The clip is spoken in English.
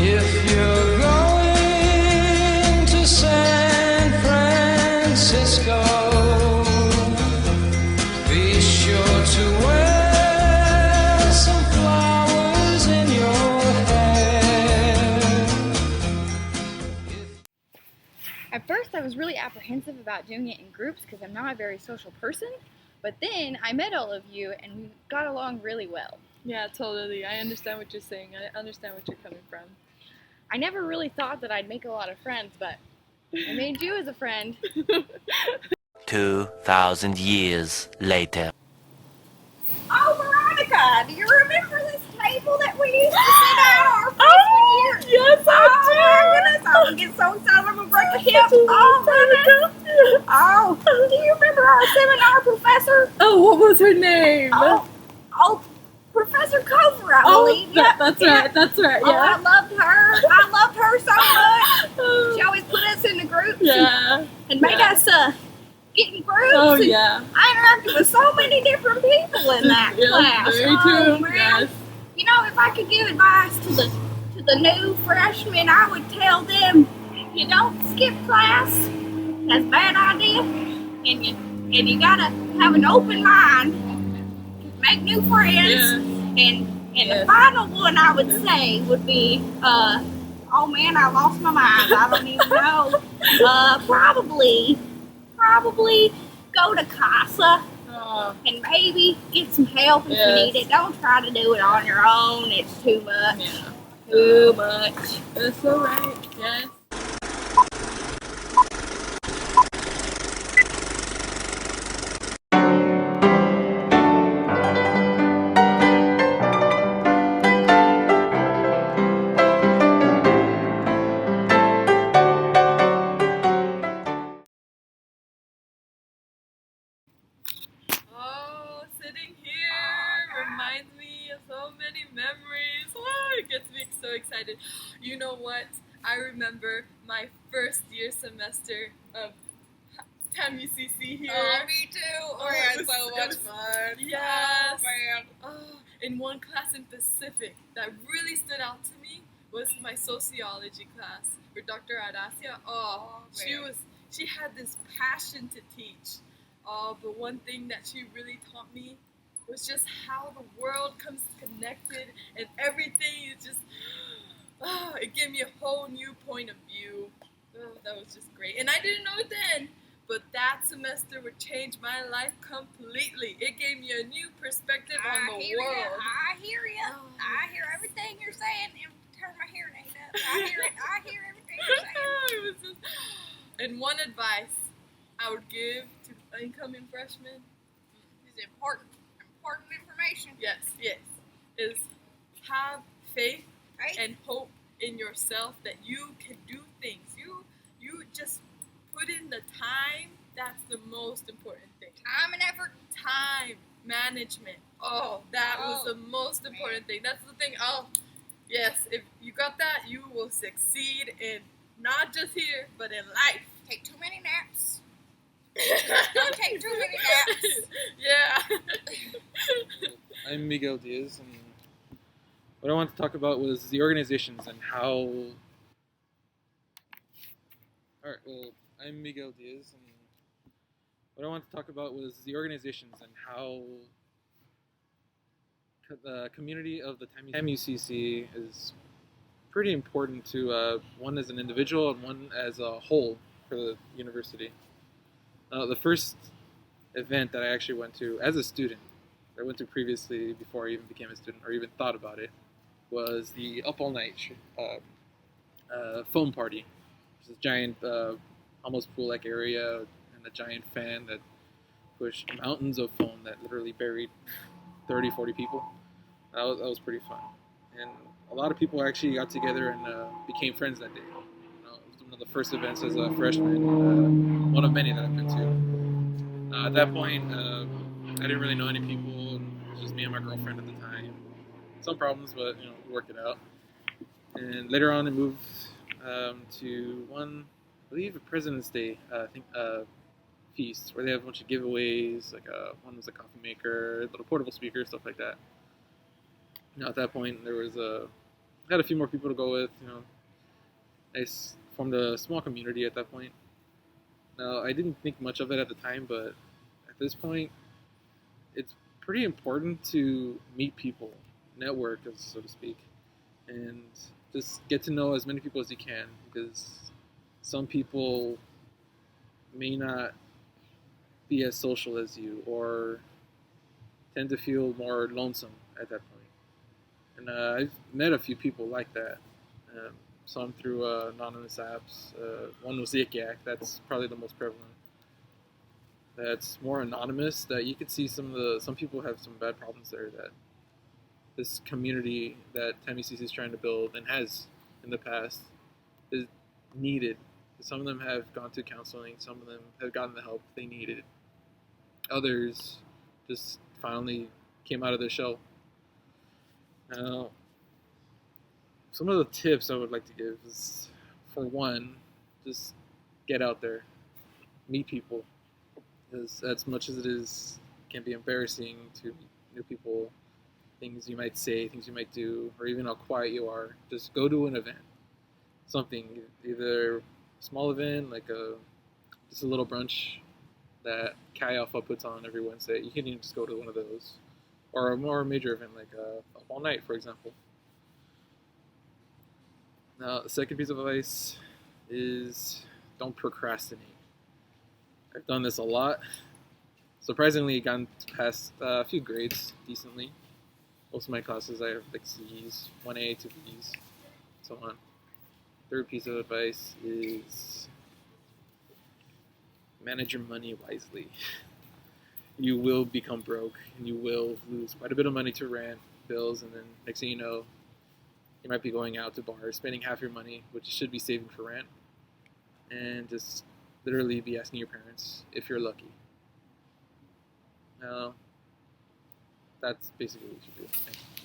If you're going to San Francisco, be sure to wear some flowers in your hair. At first, I was really apprehensive about doing it in groups because I'm not a very social person, but then I met all of you and we got along really well. Yeah, totally. I understand what you're saying. I understand what you're coming from. I never really thought that I'd make a lot of friends, but I made you as a friend. 2,000 years later. Oh, Veronica, do you remember this table that we used to sit at our freshman year? Yes, I do. Oh, my goodness, I'm going to get so excited I'm going to break a hip. Oh, goodness. Oh, do you remember our seminar professor? Oh, what was her name? Oh, Professor Cover, I believe. That's right. That's right. Oh, I Yeah. loved her. I loved her so much. She always put us in the groups Yeah. and made us get in groups. Oh and yeah. I interacted with so many different people in that Yeah, class. very Oh, true. man. Yes. You know, if I could give advice to the new freshmen, I would tell them, you don't skip class. That's a bad idea. And you gotta have an open mind, make new friends. Yeah. And Yes. the final one I would say would be, oh man, I lost my mind. I don't even know. Probably go to CASA. Oh, And maybe get some help if you Yes. need it. Don't try to do it on your own. It's too much. yeah. Too much. That's all right. Yes. Oh, sitting here reminds me of so many memories. Oh, it gets me so excited. You know what? I remember my first year semester of TAMUCC here. Oh, me too. Oh, we had so much fun. Yes. Oh, man. Oh, in one class in Pacific that really stood out to me was my sociology class with Dr. Adasia. She had this passion to teach. Oh, but one thing that she really taught me was just how the world comes connected and everything is just, it gave me a whole new point of view. Oh, that was just great. And I didn't know it then, but that semester would change my life completely. It gave me a new perspective on the world. I hear you. I hear everything you're saying. And turn my hearing aid up. I hear it. I hear everything you're saying. It was just, and one advice I would give to incoming freshmen, This is important information. yes, is have faith Right? and hope in yourself that you can do things. You just put in the time. That's the most important thing. Time and effort. Time management. Oh, that was the most important thing. That's the thing. Oh, yes. If you got that, you will succeed in not just here, but in life. Take too many naps. Don't take too many naps. Yeah. I'm Miguel Diaz, and what I wanted to talk about was the organizations and how. Alright, well, I'm Miguel Diaz, and what I wanted to talk about was the organizations and how the community of the TAMUCC is pretty important to one as an individual and one as a whole for the university. The first event that I actually went to as a student, I went to previously before I even became a student or even thought about it, was the Up All Night foam party. There's this giant, almost pool-like area and a giant fan that pushed mountains of foam that literally buried 30, 40 people. That was pretty fun. And a lot of people actually got together and became friends that day. It was one of the first events as a freshman, one of many that I've been to. At that point, I didn't really know any people. It was just me and my girlfriend at the time. Some problems, but we worked it out. And later on, it moved to one, I believe, a President's Day, feast where they have a bunch of giveaways. Like one was a coffee maker, a little portable speaker, stuff like that. At that point, there was had a few more people to go with. I formed a small community at that point. Now, I didn't think much of it at the time, but at this point, it's pretty important to meet people, network, so to speak, and just get to know as many people as you can, because some people may not be as social as you, or tend to feel more lonesome at that point. And I've met a few people like that. Some through anonymous apps. One was Yik Yak. That's probably the most prevalent. That's more anonymous. That you could see some people have some bad problems there. That this community that Tammy CC is trying to build and has in the past is needed. Some of them have gone to counseling. Some of them have gotten the help they needed. Others just finally came out of their shell. Now, some of the tips I would like to give is, for one, just get out there, meet people. As much as can be embarrassing to meet new people, things you might say, things you might do, or even how quiet you are, just go to an event. Something, either a small event, like just a little brunch that Chi Alpha puts on every Wednesday. You can even just go to one of those. Or a more major event, like a all night, for example. Now, the second piece of advice is don't procrastinate. I've done this a lot. Surprisingly, gotten past a few grades decently. Most of my classes I have like C's, 1A, 2 B's, so on. Third piece of advice is manage your money wisely. You will become broke, and you will lose quite a bit of money to rent, bills, and then next thing you know, you might be going out to bars, spending half your money, which you should be saving for rent, and just literally be asking your parents if you're lucky. Now, that's basically what you should do. Thank you.